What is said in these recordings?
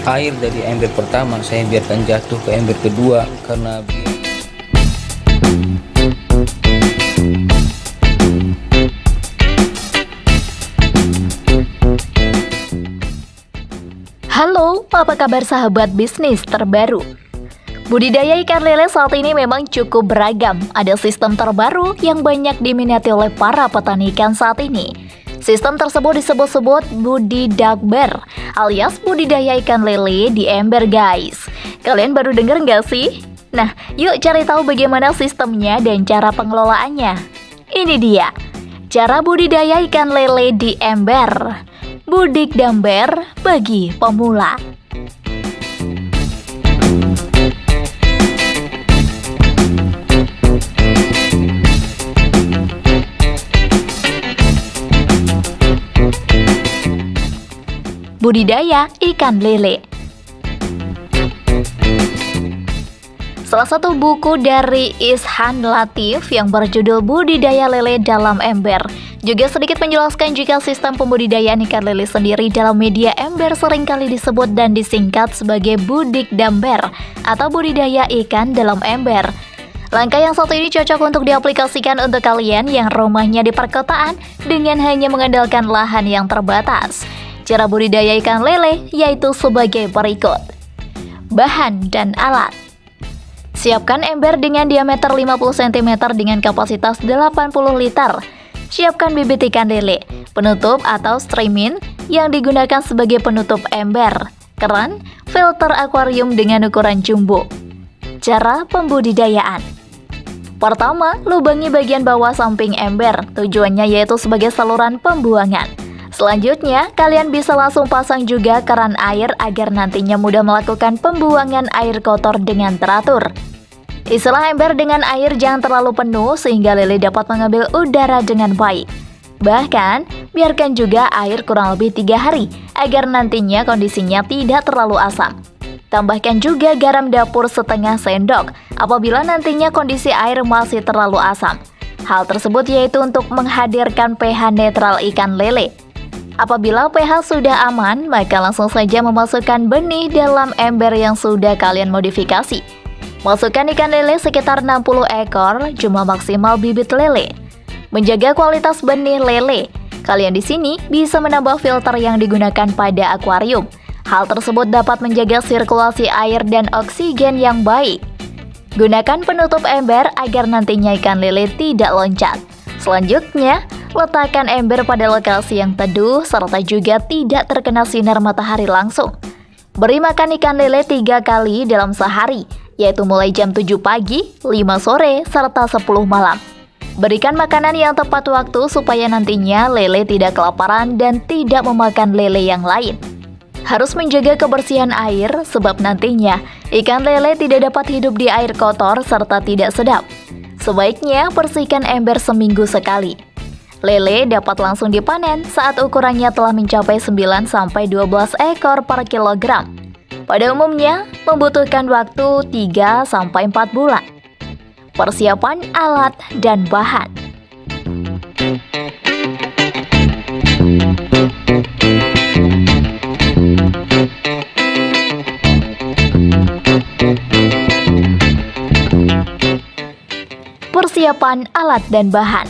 air dari ember pertama saya biarkan jatuh ke ember kedua karena Halo, apa kabar sahabat bisnis terbaru? Budidaya ikan lele saat ini memang cukup beragam. Ada sistem terbaru yang banyak diminati oleh para petani ikan saat ini. Sistem tersebut disebut-sebut budidakber, alias budidaya ikan lele di ember guys. Kalian baru denger nggak sih? Nah, yuk cari tahu bagaimana sistemnya dan cara pengelolaannya. Ini dia, cara budidaya ikan lele di ember. Budidakber bagi pemula. Budidaya ikan lele. Salah satu buku dari Ishan Latif yang berjudul Budidaya Lele dalam Ember juga sedikit menjelaskan jika sistem pembudidayaan ikan lele sendiri dalam media ember seringkali disebut dan disingkat sebagai budidakber atau budidaya ikan dalam ember. Langkah yang satu ini cocok untuk diaplikasikan untuk kalian yang rumahnya di perkotaan dengan hanya mengandalkan lahan yang terbatas. Cara budidaya ikan lele yaitu sebagai berikut. Bahan dan alat. Siapkan ember dengan diameter 50 cm dengan kapasitas 80 liter. Siapkan bibit ikan lele, penutup atau streamin yang digunakan sebagai penutup ember, keran, filter akuarium dengan ukuran jumbo. Cara pembudidayaan. Pertama, lubangi bagian bawah samping ember, tujuannya yaitu sebagai saluran pembuangan. Selanjutnya, kalian bisa langsung pasang juga keran air agar nantinya mudah melakukan pembuangan air kotor dengan teratur. Isilah ember dengan air jangan terlalu penuh sehingga lele dapat mengambil udara dengan baik. Bahkan, biarkan juga air kurang lebih 3 hari agar nantinya kondisinya tidak terlalu asam. Tambahkan juga garam dapur setengah sendok apabila nantinya kondisi air masih terlalu asam. Hal tersebut yaitu untuk menghadirkan pH netral ikan lele. Apabila pH sudah aman, maka langsung saja memasukkan benih dalam ember yang sudah kalian modifikasi. Masukkan ikan lele sekitar 60 ekor, jumlah maksimal bibit lele. Menjaga kualitas benih lele, kalian di sini bisa menambah filter yang digunakan pada akuarium. Hal tersebut dapat menjaga sirkulasi air dan oksigen yang baik. Gunakan penutup ember agar nantinya ikan lele tidak loncat. Selanjutnya, letakkan ember pada lokasi yang teduh serta juga tidak terkena sinar matahari langsung. Beri makan ikan lele 3 kali dalam sehari, yaitu mulai jam 7 pagi, 5 sore, serta 10 malam. Berikan makanan yang tepat waktu supaya nantinya lele tidak kelaparan dan tidak memakan lele yang lain. Harus menjaga kebersihan air sebab nantinya ikan lele tidak dapat hidup di air kotor serta tidak sedap. Sebaiknya bersihkan ember seminggu sekali. Lele dapat langsung dipanen saat ukurannya telah mencapai 9-12 ekor per kilogram. Pada umumnya, membutuhkan waktu 3-4 bulan. Persiapan alat dan bahan. Persiapan alat dan bahan.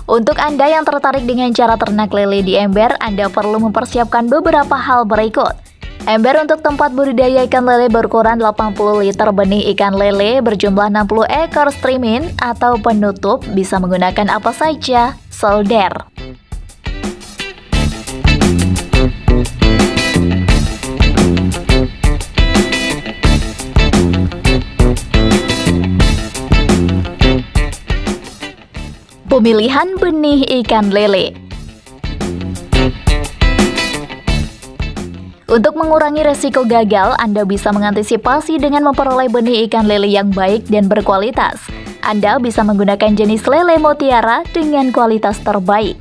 Untuk Anda yang tertarik dengan cara ternak lele di ember, Anda perlu mempersiapkan beberapa hal berikut. Ember untuk tempat budidaya ikan lele berukuran 80 liter benih ikan lele berjumlah 60 ekor streamin atau penutup bisa menggunakan apa saja, solder. Pemilihan benih ikan lele. Untuk mengurangi resiko gagal, Anda bisa mengantisipasi dengan memperoleh benih ikan lele yang baik dan berkualitas. Anda bisa menggunakan jenis lele mutiara dengan kualitas terbaik.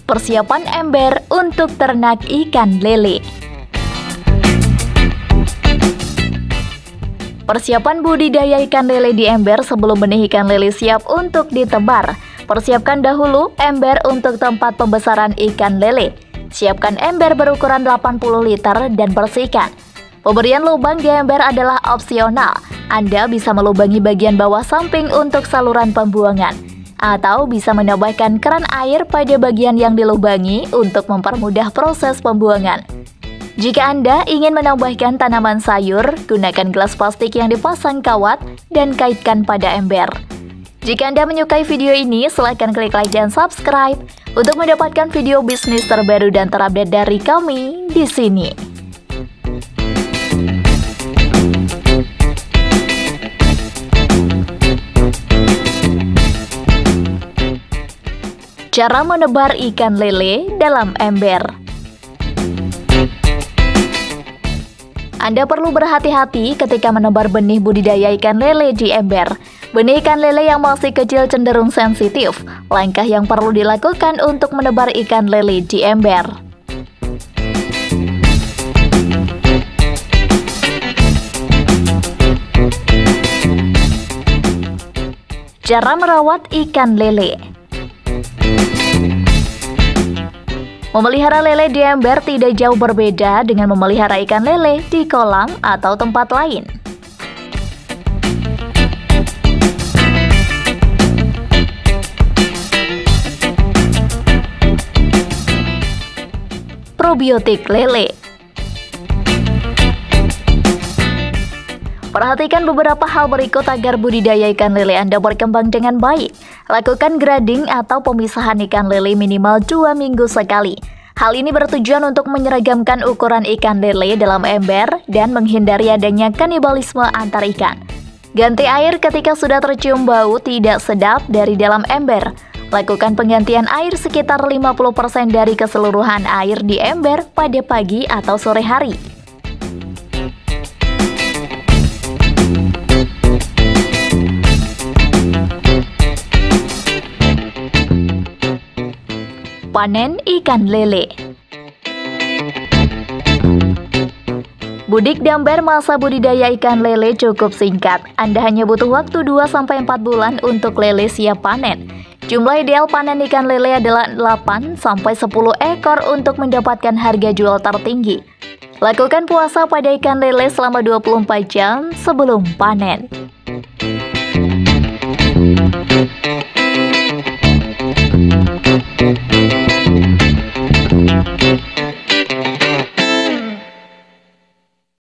Persiapan ember untuk ternak ikan lele. Persiapan budidaya ikan lele di ember sebelum benih ikan lele siap untuk ditebar. Persiapkan dahulu ember untuk tempat pembesaran ikan lele. Siapkan ember berukuran 80 liter dan bersihkan. Pemberian lubang di ember adalah opsional. Anda bisa melubangi bagian bawah samping untuk saluran pembuangan, atau bisa menambahkan keran air pada bagian yang dilubangi untuk mempermudah proses pembuangan. Jika Anda ingin menambahkan tanaman sayur, gunakan gelas plastik yang dipasang kawat dan kaitkan pada ember. Jika Anda menyukai video ini, silahkan klik like dan subscribe untuk mendapatkan video bisnis terbaru dan terupdate dari kami di sini. Cara menebar ikan lele dalam ember. Anda perlu berhati-hati ketika menebar benih budidaya ikan lele di ember. Benih ikan lele yang masih kecil cenderung sensitif. Langkah yang perlu dilakukan untuk menebar ikan lele di ember. Cara merawat ikan lele. Memelihara lele di ember tidak jauh berbeda dengan memelihara ikan lele di kolam atau tempat lain. Probiotik lele. Perhatikan beberapa hal berikut agar budidaya ikan lele Anda berkembang dengan baik. Lakukan grading atau pemisahan ikan lele minimal 2 minggu sekali. Hal ini bertujuan untuk menyeragamkan ukuran ikan lele dalam ember dan menghindari adanya kanibalisme antar ikan. Ganti air ketika sudah tercium bau tidak sedap dari dalam ember. Lakukan penggantian air sekitar 50% dari keseluruhan air di ember pada pagi atau sore hari. Panen ikan lele. Budik damber masa budidaya ikan lele cukup singkat. Anda hanya butuh waktu 2-4 bulan untuk lele siap panen. Jumlah ideal panen ikan lele adalah 8-10 ekor untuk mendapatkan harga jual tertinggi. Lakukan puasa pada ikan lele selama 24 jam sebelum panen.